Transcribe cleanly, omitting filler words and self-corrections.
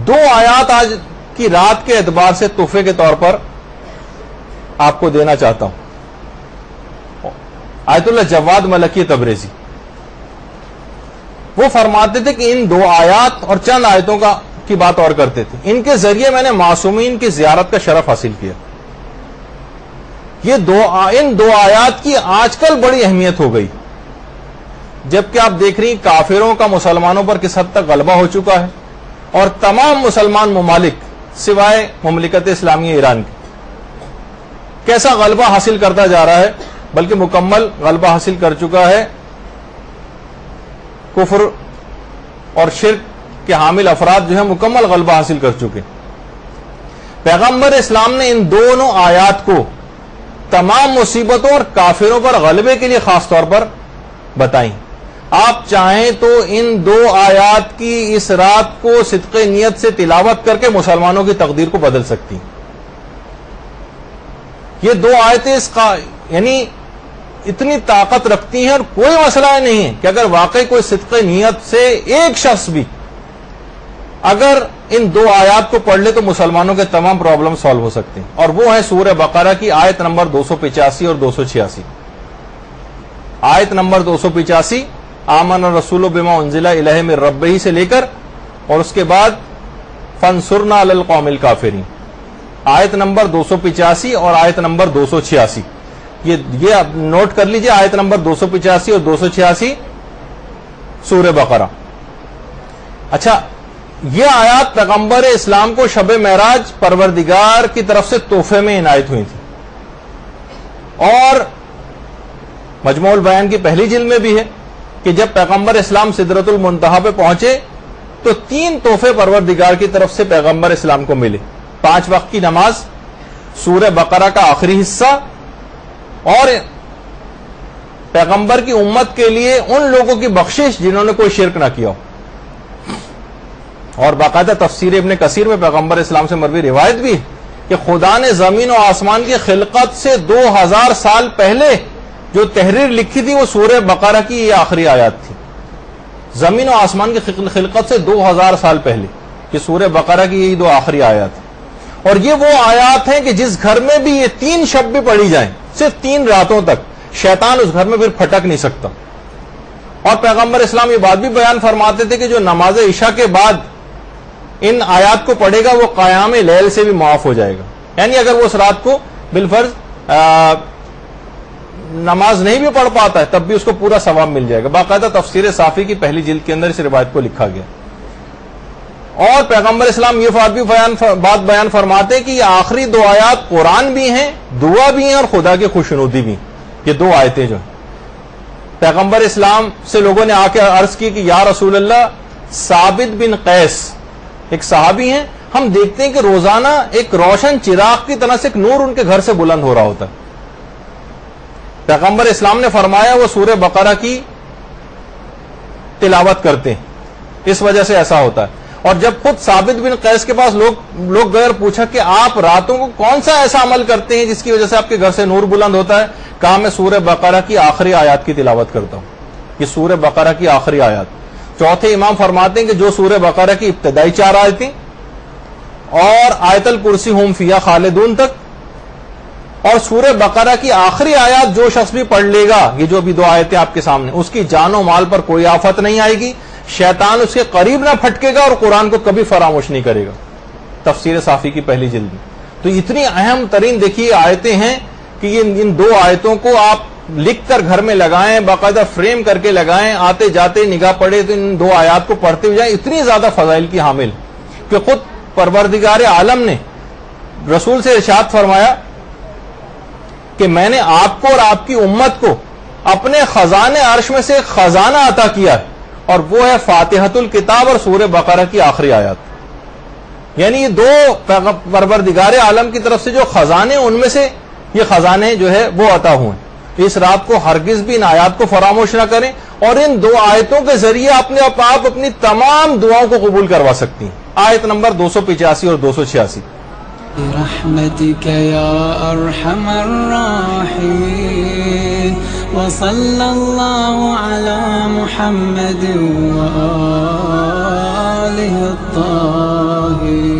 دو آیات آج کی رات کے اعتبار سے تحفے کے طور پر آپ کو دینا چاہتا ہوں. آیت اللہ جواد ملکی تبریزی وہ فرماتے تھے کہ ان دو آیات اور چند آیتوں کی بات اور کرتے تھے, ان کے ذریعے میں نے معصومین کی زیارت کا شرف حاصل کیا. ان دو آیات کی آج کل بڑی اہمیت ہو گئی, جبکہ آپ دیکھ رہی کافروں کا مسلمانوں پر کس حد تک غلبہ ہو چکا ہے, اور تمام مسلمان ممالک سوائے مملکت اسلامی ایران کے کیسا غلبہ حاصل کرتا جا رہا ہے, بلکہ مکمل غلبہ حاصل کر چکا ہے. کفر اور شرک کے حامل افراد جو ہیں مکمل غلبہ حاصل کر چکے. پیغمبر اسلام نے ان دونوں آیات کو تمام مصیبتوں اور کافروں پر غلبے کے لیے خاص طور پر بتائیں. آپ چاہیں تو ان دو آیات کی اس رات کو صدق نیت سے تلاوت کر کے مسلمانوں کی تقدیر کو بدل سکتی ہیں. یہ دو آیتیں یعنی اتنی طاقت رکھتی ہیں, اور کوئی مسئلہ نہیں ہے کہ اگر واقعی کوئی صدق نیت سے ایک شخص بھی اگر ان دو آیات کو پڑھ لے تو مسلمانوں کے تمام پرابلم سالو ہو سکتے ہیں. اور وہ ہے سورہ بقرہ کی آیت نمبر 285 اور 286. آیت نمبر 285 آمن الرسول بما انزل الیہ من ربہ سے لے کر اور اس کے بعد فانصرنا علی القوم الکافرین. آیت نمبر 285 اور آیت نمبر 286 یہ آپ نوٹ کر لیجئے. آیت نمبر 285 اور 286 سورہ بقرہ. اچھا, یہ آیات پیغمبر اسلام کو شب معراج پروردگار کی طرف سے تحفے میں عنایت ہوئی تھی, اور مجموع البیان کی پہلی جلد میں بھی ہے کہ جب پیغمبر اسلام سدرۃ المنتہا پہ پہنچے تو 3 تحفے پروردگار کی طرف سے پیغمبر اسلام کو ملے. 5 وقت کی نماز, سورہ بقرہ کا آخری حصہ, اور پیغمبر کی امت کے لیے ان لوگوں کی بخشش جنہوں نے کوئی شرک نہ کیا ہو. اور باقاعدہ تفسیر ابن کثیر میں پیغمبر اسلام سے مروی روایت بھی ہے کہ خدا نے زمین و آسمان کی خلقت سے 2000 سال پہلے جو تحریر لکھی تھی وہ سورہ بقرہ کی یہ آخری آیات تھی. زمین و آسمان کی خلقت سے 2000 سال پہلے یہ سورہ بقرہ کی یہی 2 آخری آیات ہیں. اور یہ وہ آیات ہیں کہ جس گھر میں بھی یہ 3 شب بھی پڑھی جائیں, صرف 3 راتوں تک, شیطان اس گھر میں پھر پھٹک نہیں سکتا. اور پیغمبر اسلام یہ بات بھی بیان فرماتے تھے کہ جو نماز عشاء کے بعد ان آیات کو پڑھے گا وہ قیام لیل سے بھی معاف ہو جائے گا. یعنی اگر وہ اس رات کو بالفرض نماز نہیں بھی پڑھ پاتا ہے تب بھی اس کو پورا ثواب مل جائے گا. باقاعدہ تفسیر صافی کی پہلی جلد کے اندر اس روایت کو لکھا گیا. اور پیغمبر اسلام یہ بات بیان فرماتے ہیں کہ یہ آخری 2 آیات قرآن بھی ہیں, دعا بھی ہیں, اور خدا کی خوشنودی بھی. یہ 2 آیتیں جو ہیں پیغمبر اسلام سے لوگوں نے آ کے عرض کی کہ یا رسول اللہ, ثابت بن قیس ایک صحابی ہیں, ہم دیکھتے ہیں کہ روزانہ ایک روشن چراغ کی طرح سے ایک نور ان کے گھر سے بلند ہو رہا ہوتا ہے. پیغمبر اسلام نے فرمایا وہ سورہ بقرہ کی تلاوت کرتے ہیں, اس وجہ سے ایسا ہوتا ہے. اور جب خود ثابت بن قیس کے پاس لوگ گئے اور پوچھا کہ آپ راتوں کو کون سا ایسا عمل کرتے ہیں جس کی وجہ سے آپ کے گھر سے نور بلند ہوتا ہے, کہا میں سورہ بقرہ کی آخری آیات کی تلاوت کرتا ہوں. یہ سورہ بقرہ کی آخری آیات. چوتھے امام فرماتے ہیں کہ جو سورہ بقرہ کی ابتدائی 4 آیتیں اور آیت الکرسی ہم فیہا خالدون تک, اور سورہ بقرہ کی آخری آیات جو شخص بھی پڑھ لے گا, یہ جو ابھی 2 آیتیں آپ کے سامنے, اس کی جان و مال پر کوئی آفت نہیں آئے گی, شیطان اس کے قریب نہ پھٹکے گا, اور قرآن کو کبھی فراموش نہیں کرے گا. تفسیر صافی کی پہلی جلد میں. تو اتنی اہم ترین دیکھیے آیتیں ہیں کہ یہ ان 2 آیتوں کو آپ لکھ کر گھر میں لگائیں, باقاعدہ فریم کر کے لگائیں, آتے جاتے نگاہ پڑے تو ان 2 آیات کو پڑھتے ہوئے جائیں. اتنی زیادہ فضائل کی حامل کہ خود پروردگار عالم نے رسول سے ارشاد فرمایا کہ میں نے آپ کو اور آپ کی امت کو اپنے خزانے عرش میں سے ایک خزانہ عطا کیا ہے, اور وہ ہے فاتحۃ الکتاب اور سورہ بقرہ کی آخری آیات. یعنی یہ 2 پروردگار عالم کی طرف سے جو خزانے, ان میں سے یہ خزانے جو ہے وہ عطا ہوئے ہیں. اس رات کو ہرگز بھی ان آیات کو فراموش نہ کریں, اور ان 2 آیتوں کے ذریعے آپ اپنی تمام دعاؤں کو قبول کروا سکتی ہیں. آیت نمبر 285 اور 286. برحمتك يا أرحم الراحمين وصلى الله على محمد وآله الطاهرين. الظاهرين